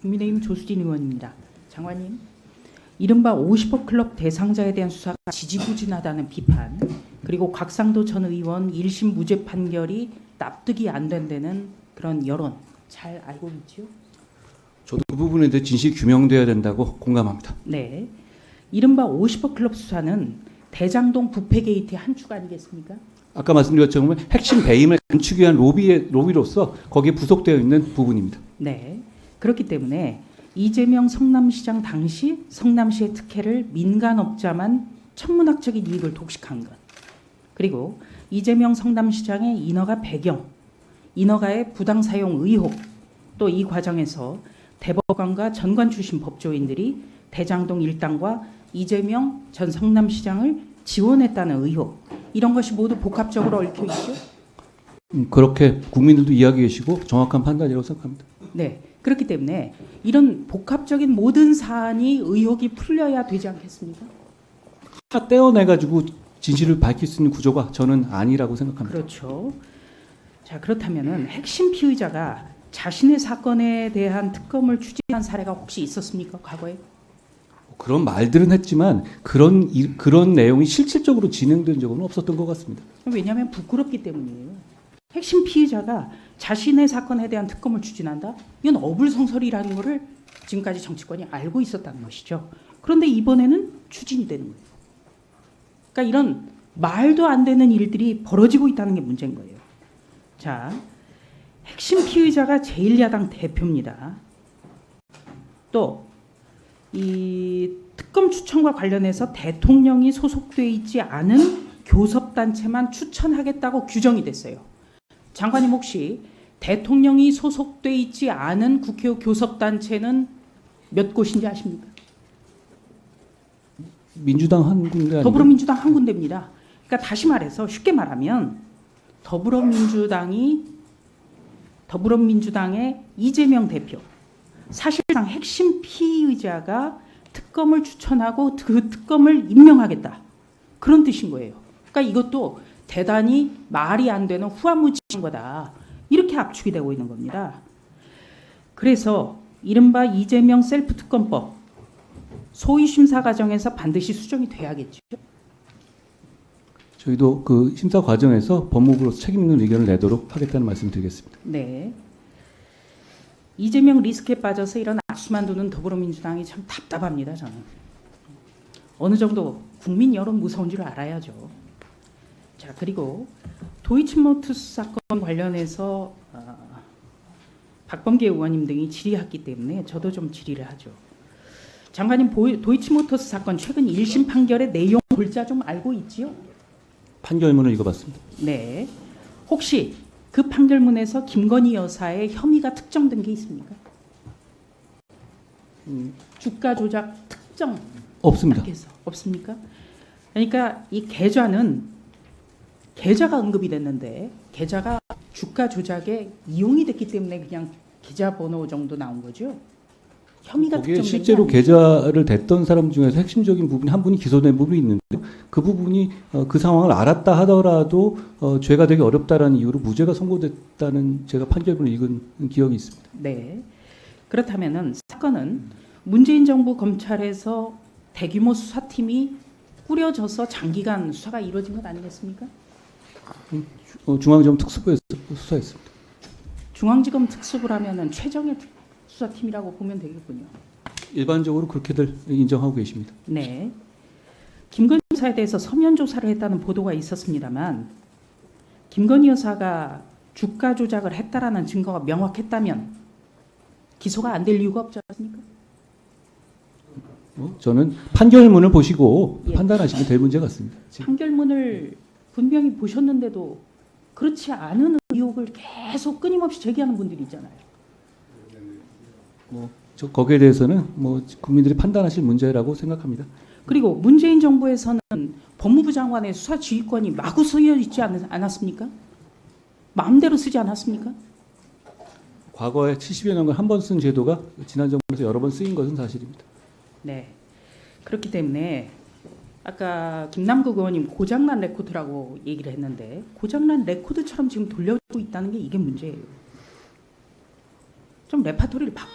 국민의힘 조수진 의원입니다. 장관님, 이른바 50억 클럽 대상자에 대한 수사가 지지부진하다는 비판, 그리고 곽상도 전 의원 1심 무죄 판결이 납득이 안 된다는 그런 여론 잘 알고 있지요? 저도 그 부분에 대해 진실이 규명돼야 된다고 공감합니다. 네, 이른바 50억 클럽 수사는 대장동 부패 게이트의 한 축 아니겠습니까? 아까 말씀드린 것처럼 핵심 배임을 감추기 위한 로비로서 거기에 부속되어 있는 부분입니다. 네, 그렇기 때문에 이재명 성남시장 당시 성남시의 특혜를 민간업자만 천문학적인 이익을 독식한 것, 그리고 이재명 성남시장의 인허가 배경, 인허가의 부당 사용 의혹, 또 이 과정에서 대법관과 전관 출신 법조인들이 대장동 일당과 이재명 전 성남시장을 지원했다는 의혹, 이런 것이 모두 복합적으로 얽혀 있죠. 그렇게 국민들도 이해하고 계시고 정확한 판단이라고 생각합니다. 네, 그렇기 때문에 이런 복합적인 모든 사안이 의혹이 풀려야 되지 않겠습니까? 다 떼어내가지고 진실을 밝힐 수 있는 구조가 저는 아니라고 생각합니다. 그렇죠. 자, 그렇다면은 핵심 피의자가 자신의 사건에 대한 특검을 추진한 사례가 혹시 있었습니까? 과거에? 그런 말들은 했지만 그런 내용이 실질적으로 진행된 적은 없었던 것 같습니다. 왜냐하면 부끄럽기 때문이에요. 핵심 피의자가 자신의 사건에 대한 특검을 추진한다? 이건 어불성설이라는 것을 지금까지 정치권이 알고 있었다는 것이죠. 그런데 이번에는 추진이 되는 거예요. 그러니까 이런 말도 안 되는 일들이 벌어지고 있다는 게 문제인 거예요. 자, 핵심 피의자가 제1야당 대표입니다. 또 이 특검 추천과 관련해서 대통령이 소속돼 있지 않은 교섭단체만 추천하겠다고 규정이 됐어요. 장관님, 혹시 대통령이 소속돼 있지 않은 국회 교섭단체는 몇 곳인지 아십니까? 민주당 한 군데 아니에요? 더불어민주당 한 군데입니다. 그러니까 다시 말해서 쉽게 말하면 더불어민주당의 이재명 대표, 사실상 핵심 피의자가 특검을 추천하고 그 특검을 임명하겠다, 그런 뜻인 거예요. 그러니까 이것도 대단히 말이 안 되는 후한무치한 거다, 이렇게 압축이 되고 있는 겁니다. 그래서 이른바 이재명 셀프 특검법 소위 심사 과정에서 반드시 수정이 돼야겠죠. 저희도 그 심사 과정에서 법무부로서 책임 있는 의견을 내도록 하겠다는 말씀을 드리겠습니다. 네. 이재명 리스크에 빠져서 이런 악수만 두는 더불어민주당이 참 답답합니다. 저는 어느 정도 국민 여론 무서운 줄 알아야죠. 자, 그리고 도이치모터스 사건 관련해서 박범계 의원님 등이 질의했기 때문에 저도 좀 질의를 하죠. 장관님, 도이치모터스 사건 최근 1심 판결의 내용 골자 좀 알고 있지요? 판결문을 읽어봤습니다. 네. 혹시 그 판결문에서 김건희 여사의 혐의가 특정된 게 있습니까? 주가 조작 특정 없습니다. 없습니까? 그러니까 이 계좌가 언급이 됐는데 계좌가 주가 조작에 이용이 됐기 때문에 그냥 계좌번호 정도 나온 거죠. 혐의가 거기에 특정된 실제로 게 아니죠. 계좌를 댔던 사람 중에서 핵심적인 부분이 한 분이 기소된 부분이 있는데 그 부분이 그 상황을 알았다 하더라도 죄가 되기 어렵다라는 이유로 무죄가 선고됐다는 제가 판결문을 읽은 기억이 있습니다. 네. 그렇다면은 사건은 문재인 정부 검찰에서 대규모 수사팀이 꾸려져서 장기간 수사가 이루어진 것 아니겠습니까? 중앙지검 특수부에서 수사했습니다. 중앙지검 특수부를 하면은 최정예 수사팀이라고 보면 되겠군요. 일반적으로 그렇게들 인정하고 계십니다. 네. 김건희 여사에 대해서 서면 조사를 했다는 보도가 있었습니다만 김건희 여사가 주가 조작을 했다라는 증거가 명확했다면 기소가 안 될 이유가 없지 않습니까? 저는 판결문을 보시고 예. 판단하시면 될 문제 같습니다. 판결문을 분명히 보셨는데도 그렇지 않은 의혹을 계속 끊임없이 제기하는 분들이 있잖아요. 저 거기에 대해서는 국민들이 판단하실 문제라고 생각합니다. 그리고 문재인 정부에서는 법무부 장관의 수사 지휘권이 마구 쓰여 있지 않았습니까? 마음대로 쓰지 않았습니까? 과거에 70여 년간 한 번 쓴 제도가 지난 정부에서 여러 번 쓰인 것은 사실입니다. 네. 그렇기 때문에 아까 김남국 의원님 고장난 레코드라고 얘기를 했는데 고장난 레코드처럼 지금 돌려주고 있다는 게 이게 문제예요. 좀 레파토리를 바꿔.